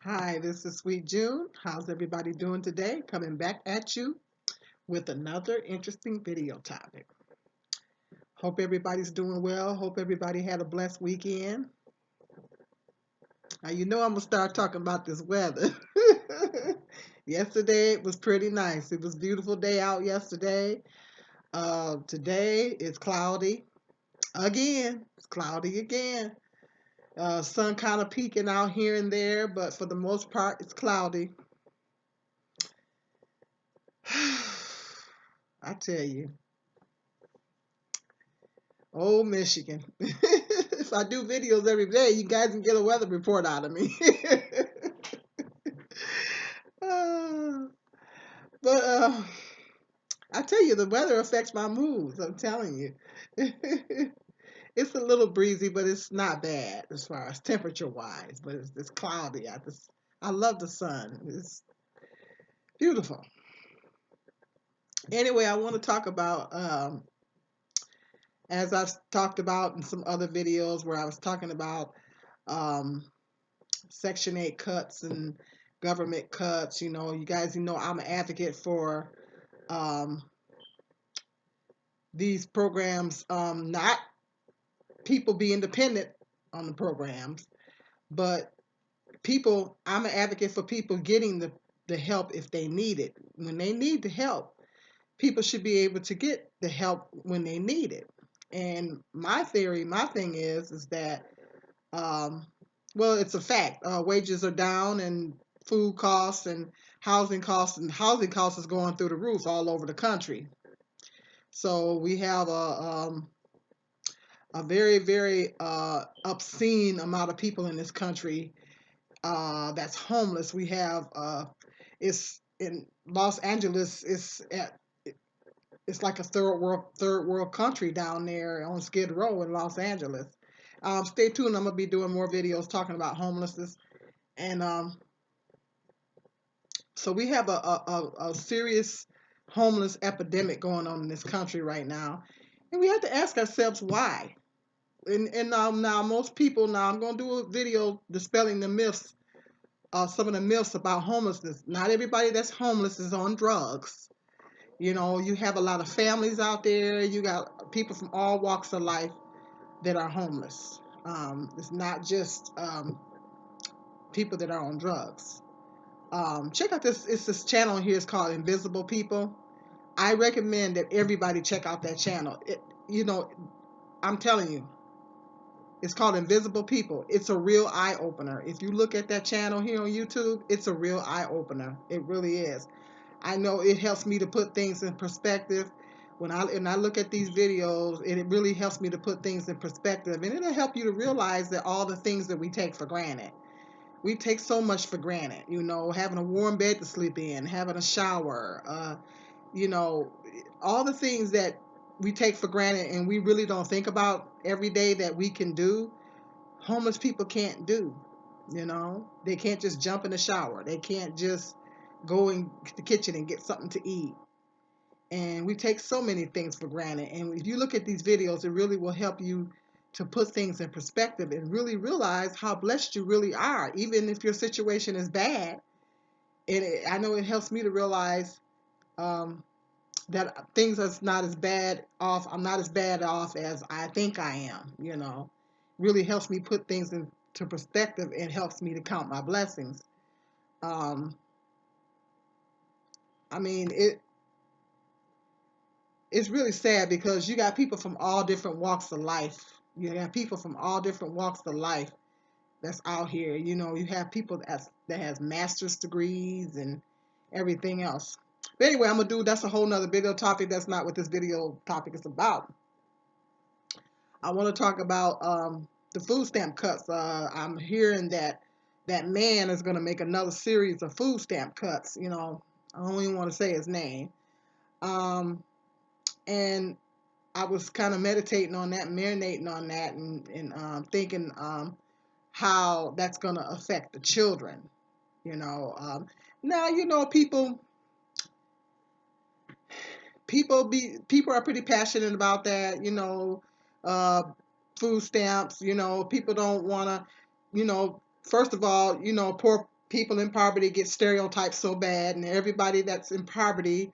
Hi, this is Sweet June. How's everybody doing today? Coming back at you with another interesting video topic. Hope everybody's doing well. Hope everybody had a blessed weekend. Now, you know I'm going to start talking about this weather. Yesterday it was pretty nice. It was a beautiful day out yesterday. Today it's cloudy again. It's cloudy again. Sun kind of peeking out here and there, but for the most part, it's cloudy. I tell you, oh, Michigan. If I do videos every day, you guys can get a weather report out of me. Uh, but I tell you, the weather affects my moods. I'm telling you. It's a little breezy, but it's not bad as far as temperature wise. But it's cloudy. I love the sun. It's beautiful. Anyway, I want to talk about as I've talked about in some other videos where I was talking about um, Section 8 cuts and government cuts. You guys, I'm an advocate for um, these programs, not people being dependent on the programs, but I'm an advocate for people getting the help if they need it. When they need the help, people should be able to get the help when they need it. And my theory, my thing is that Um, well, it's a fact. Wages are down, and food costs, and housing costs is going through the roof all over the country. So we have a very, very obscene amount of people in this country that's homeless. We have it's in Los Angeles. It's like a third world country down there on Skid Row in Los Angeles. Stay tuned. I'm gonna be doing more videos talking about homelessness. And so we have a serious homeless epidemic going on in this country right now. And we have to ask ourselves why. And now most people, now I'm going to do a video dispelling the myths, some of the myths about homelessness. Not everybody that's homeless is on drugs. You have a lot of families out there. You got people from all walks of life that are homeless. It's not just people that are on drugs. Check out this channel here. It's called Invisible People. I recommend that everybody check out that channel. You know, I'm telling you, it's called Invisible People. It's a real eye opener. If you look at that channel here on YouTube, it's a real eye opener. It really is. I know it helps me to put things in perspective. When I look at these videos, it really helps me to put things in perspective, and it'll help you to realize that all the things that we take for granted. We take so much for granted, having a warm bed to sleep in, having a shower, you know, all the things that we take for granted and we really don't think about every day that we can do. Homeless people can't do. They can't just jump in the shower. They can't just go in the kitchen and get something to eat. And we take so many things for granted. And if you look at these videos, it really will help you to put things in perspective and really realize how blessed you really are, even if your situation is bad. And I know it helps me to realize um, that things are not as bad off. I'm not as bad off as I think I am. Really helps me put things into perspective and helps me to count my blessings. Um, I mean, it's really sad because you got people from all different walks of life. You got people from all different walks of life that's out here. You have people that has master's degrees and everything else. But anyway, that's a whole nother video topic. That's not what this video topic is about. I want to talk about the food stamp cuts. I'm hearing that man is going to make another series of food stamp cuts. I don't even want to say his name. Um, and I was kind of meditating on that, marinating on that, and thinking how that's going to affect the children. Now people are pretty passionate about that. Uh, Food stamps. People don't want to. First of all, people in poverty get stereotyped so bad, and everybody that's in poverty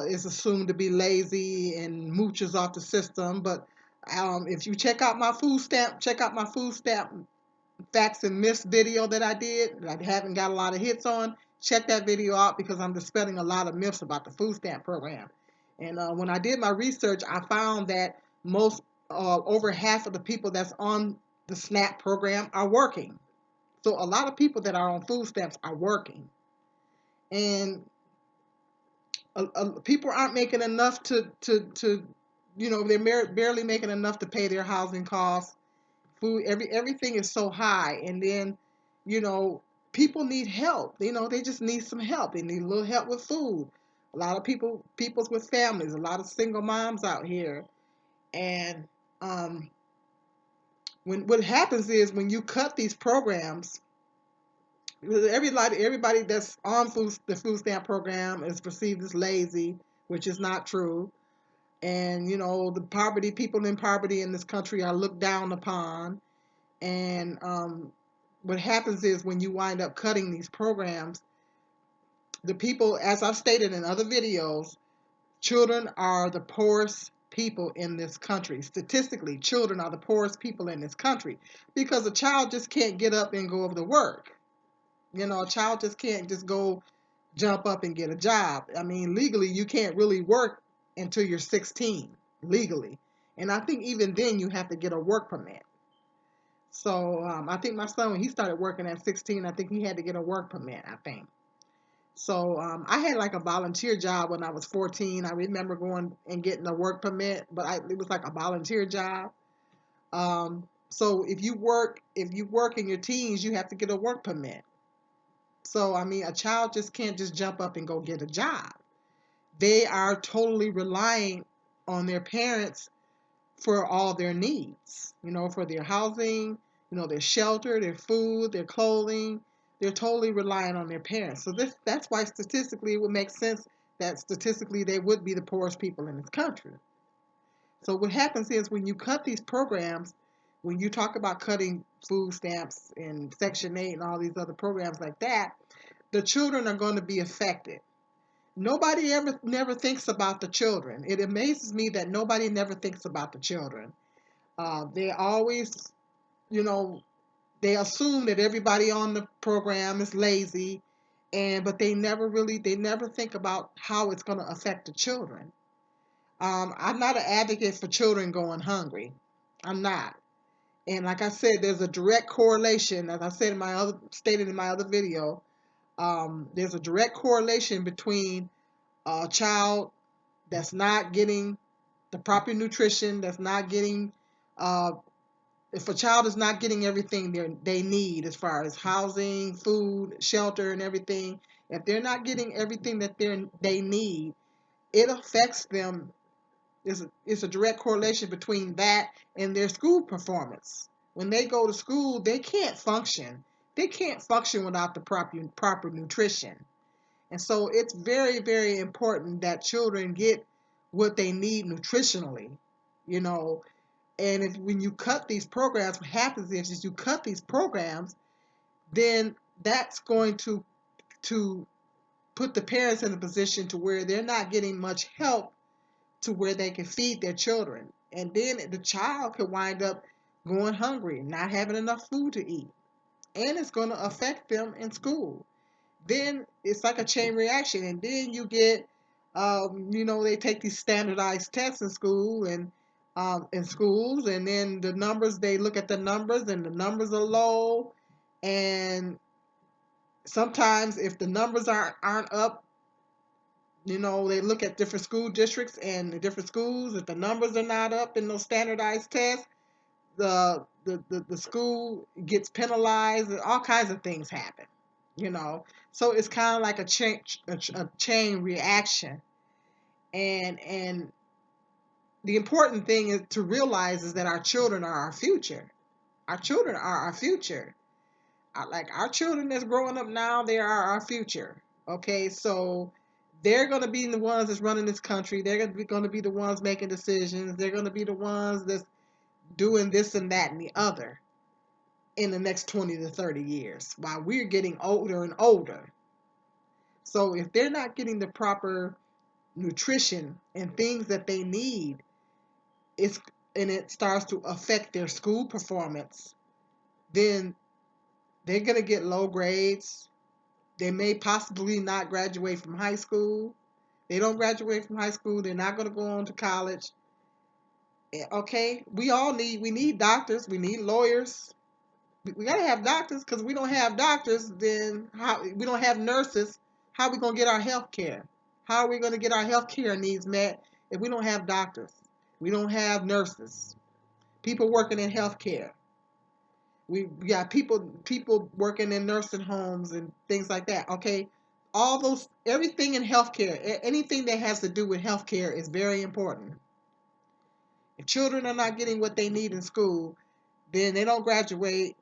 is assumed to be lazy and mooches off the system. But if you check out my food stamp facts and myths video that I did, that I haven't got a lot of hits on. Check that video out because I'm dispelling a lot of myths about the food stamp program. And when I did my research, I found that most, over half of the people that's on the SNAP program are working. So a lot of people that are on food stamps are working, and people aren't making enough to they're barely making enough to pay their housing costs. Food, everything is so high, and then you know people need help. They just need some help. They need a little help with food. A lot of people's with families, a lot of single moms out here, and um, when what happens is when you cut these programs, everybody that's on the food stamp program is perceived as lazy, which is not true. And the people in poverty in this country are looked down upon. And what happens is when you wind up cutting these programs, the people, as I've stated in other videos, children are the poorest people in this country. Statistically, children are the poorest people in this country because a child just can't get up and go over to work. A child just can't just go jump up and get a job. I mean, legally, you can't really work until you're 16, legally. And I think even then you have to get a work permit. So I think my son, when he started working at 16, I think he had to get a work permit, I think. So I had like a volunteer job when I was 14. I remember going and getting a work permit, but it was like a volunteer job. So if you work in your teens, you have to get a work permit. So I mean, a child just can't just jump up and go get a job. They are totally relying on their parents for all their needs, for their housing, their shelter, their food, their clothing. They're totally relying on their parents. So that's why statistically it would make sense that statistically they would be the poorest people in this country. So what happens is when you cut these programs, when you talk about cutting food stamps and Section 8 and all these other programs like that, the children are going to be affected. Nobody ever never thinks about the children. It amazes me that nobody never thinks about the children. They always, you know, they assume that everybody on the program is lazy, but they never think about how it's going to affect the children. I'm not an advocate for children going hungry. I'm not. And like I said, there's a direct correlation, as I said stated in my other video. There's a direct correlation between a child that's not getting the proper nutrition, that's not getting, uh, if a child is not getting everything they need as far as housing, food, shelter, and everything, if they're not getting everything that they need, it affects them. It's a direct correlation between that and their school performance. When they go to school, they can't function. They can't function without the proper nutrition. And so it's very, very important that children get what they need nutritionally, you know. And when you cut these programs, what happens is you cut these programs, then that's going to put the parents in a position to where they're not getting much help to where they can feed their children. And then the child could wind up going hungry, not having enough food to eat. And it's going to affect them in school. Then it's like a chain reaction, and then you get, they take these standardized tests in school and in schools, and then the numbers, they look at the numbers, and the numbers are low, and sometimes if the numbers aren't up, they look at different school districts and the different schools. If the numbers are not up in those standardized tests, the school gets penalized, and all kinds of things happen, you know. So it's kind of like a chain reaction, and the important thing is to realize is that our children are our future. Our children are our future. Like our children that's growing up now, they are our future. Okay, so they're going to be the ones that's running this country. They're going to be the ones making decisions. They're going to be the ones that's doing this and that and the other. in the next 20 to 30 years while we're getting older and older. So if they're not getting the proper nutrition and things that they need, it's and it starts to affect their school performance, then they're going to get low grades. They may possibly not graduate from high school. They don't graduate from high school, they're not going to go on to college. Okay, we need doctors, we need lawyers. We got to have doctors, because we don't have doctors, then how we don't have nurses, how are we going to get our health care? How are we going to get our health care needs met if we don't have doctors? We don't have nurses, people working in health care. We got people working in nursing homes and things like that. Okay, all those everything in healthcare, anything that has to do with healthcare is very important. If children are not getting what they need in school, then they don't graduate.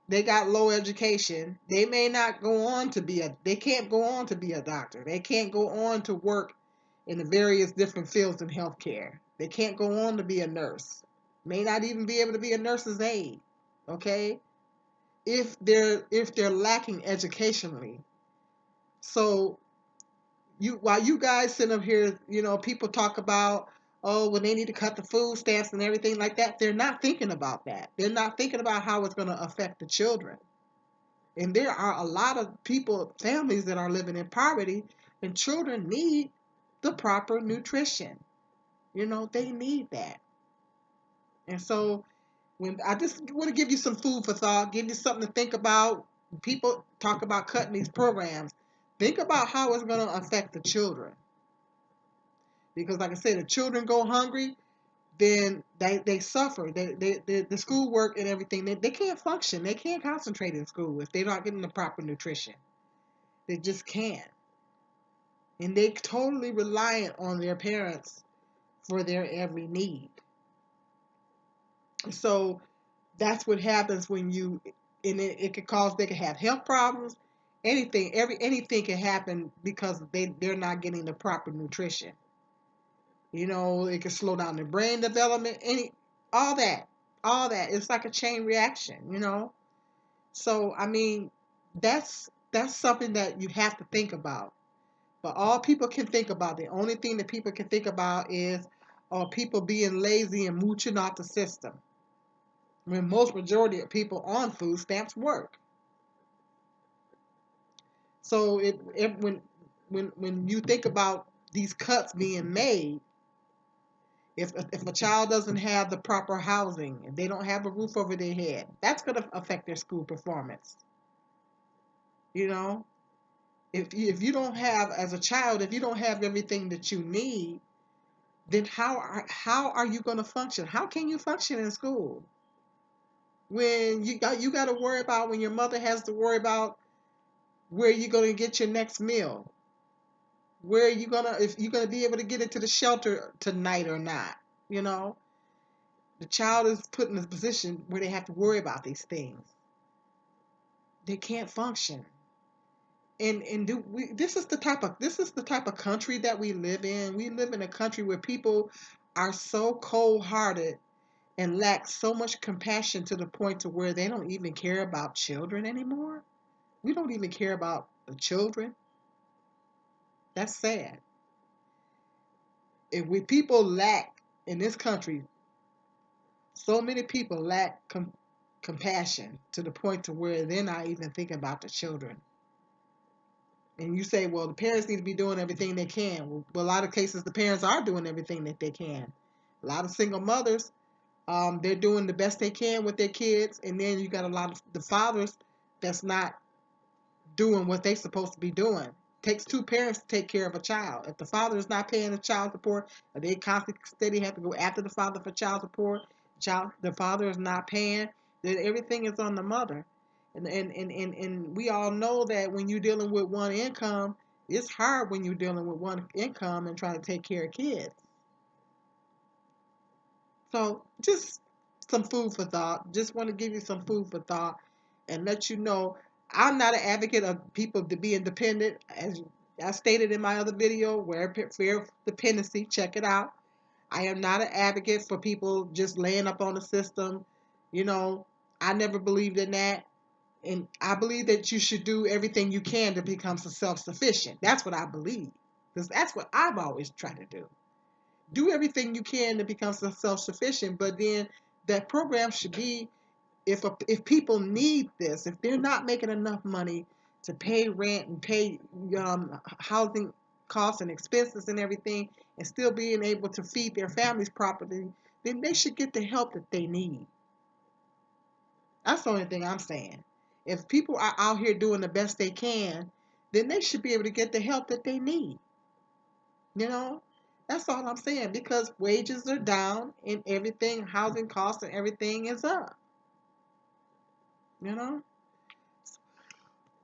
They got low education. They may not go on to be a. They can't go on to be a doctor. They can't go on to work in the various different fields in healthcare. They can't go on to be a nurse. May not even be able to be a nurse's aide. Okay, if they're lacking educationally. So while you guys sit up here, people talk about, oh, when they need to cut the food stamps and everything like that, they're not thinking about that. They're not thinking about how it's going to affect the children. And there are a lot of families that are living in poverty, and children need the proper nutrition. They need that. And so when I just want to give you some food for thought, give you something to think about. People talk about cutting these programs. Think about how it's going to affect the children. Because like I said, if children go hungry, then they suffer. The schoolwork and everything, they can't function. They can't concentrate in school if they're not getting the proper nutrition. They just can't. And they totally reliant on their parents for their every need. So that's what happens when and it could cause, they could have health problems. Anything can happen because they're not getting the proper nutrition. It can slow down their brain development, all that, all that. It's like a chain reaction. So I mean, that's something that you have to think about. But all people can think about, the only thing that people can think about is people being lazy and mooching off the system. When most majority of people on food stamps work. So when you think about these cuts being made, if a child doesn't have the proper housing, if they don't have a roof over their head, that's going to affect their school performance. If you don't have, as a child, if you don't have everything that you need, then how are you going to function? How can you function in school when you got to worry about, when your mother has to worry about where you're going to get your next meal, where you gonna if you're gonna be able to get into the shelter tonight or not. You know, the child is put in a position where they have to worry about these things. They can't function. And this is the type of country that we live in. We live in a country where people are so cold-hearted and lack so much compassion to the point to where they don't even care about children anymore. We don't even care about the children. That's sad. If we people lack in this country, so many people lack compassion to the point to where they're not even thinking about the children. And you say, well, the parents need to be doing everything they can. Well, a lot of cases, the parents are doing everything that they can. A lot of single mothers, they're doing the best they can with their kids. And then you got a lot of the fathers that's not doing what they're supposed to be doing. It takes two parents to take care of a child. If the father is not paying the child support, or they constantly steady have to go after the father for child support, the father is not paying, then everything is on the mother. And we all know that when you're dealing with one income, it's hard when you're dealing with one income and trying to take care of kids. So just some food for thought. Just want to give you some food for thought and let you know I'm not an advocate of people to be independent. As I stated in my other video, where fear of dependency, check it out. I am not an advocate for people just laying up on the system, you know, I never believed in that. And I believe that you should do everything you can to become self-sufficient. That's what I believe. Because that's what I've always tried to do. Do everything you can to become self-sufficient, but then that program should be, if people need this, if they're not making enough money to pay rent and pay housing costs and expenses and everything, and still being able to feed their families properly, then they should get the help that they need. That's the only thing I'm saying. If people are out here doing the best they can, then they should be able to get the help that they need. You know, that's all I'm saying, because wages are down and everything, housing costs and everything is up. You know,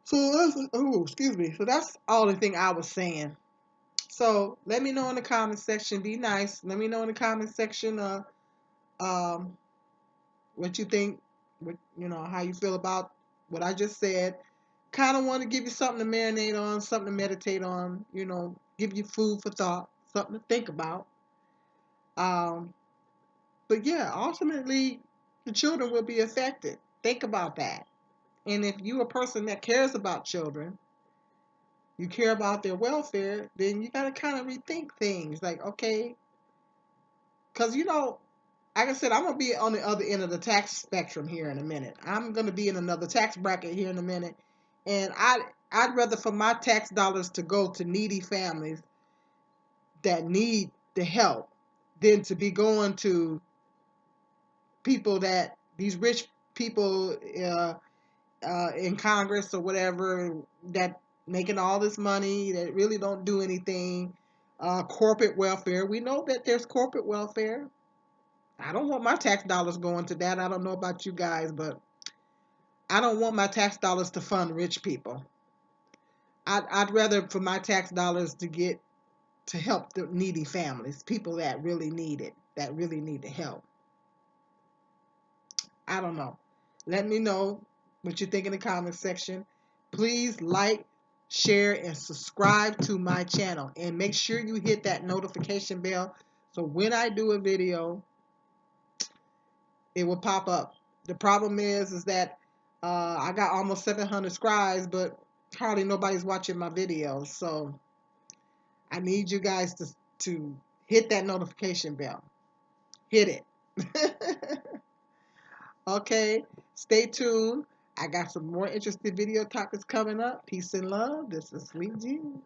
so that's, oh, excuse me. So that's all the thing I was saying. So let me know in the comment section. Be nice. Let me know in the comment section um what you think, what, how you feel about what I just said. Kind of want to give you something to marinate on, something to meditate on. Give you food for thought, something to think about. Um, but yeah, ultimately, the children will be affected. Think about that. And if you're a person that cares about children, you care about their welfare, then you got to kind of rethink things. Like, okay, because like I said, I'm gonna be on the other end of the tax spectrum here in a minute. I'm gonna be in another tax bracket here in a minute, and I'd rather for my tax dollars to go to needy families that need the help than to be going to people that these rich people in Congress or whatever that making all this money that really don't do anything. Corporate welfare. We know that there's corporate welfare. I don't want my tax dollars going to that. I don't know about you guys, but I don't want my tax dollars to fund rich people. I'd rather for my tax dollars to get to help the needy families, people that really need it, that really need the help. I don't know. Let me know what you think in the comment section. Please like, share, and subscribe to my channel. And make sure you hit that notification bell so when I do a video, it will pop up. The problem is that I got almost 700 subscribers, but hardly nobody's watching my videos. So I need you guys to hit that notification bell. Hit it. Okay, stay tuned. I got some more interesting video topics coming up. Peace and love. This is Sweet Jean.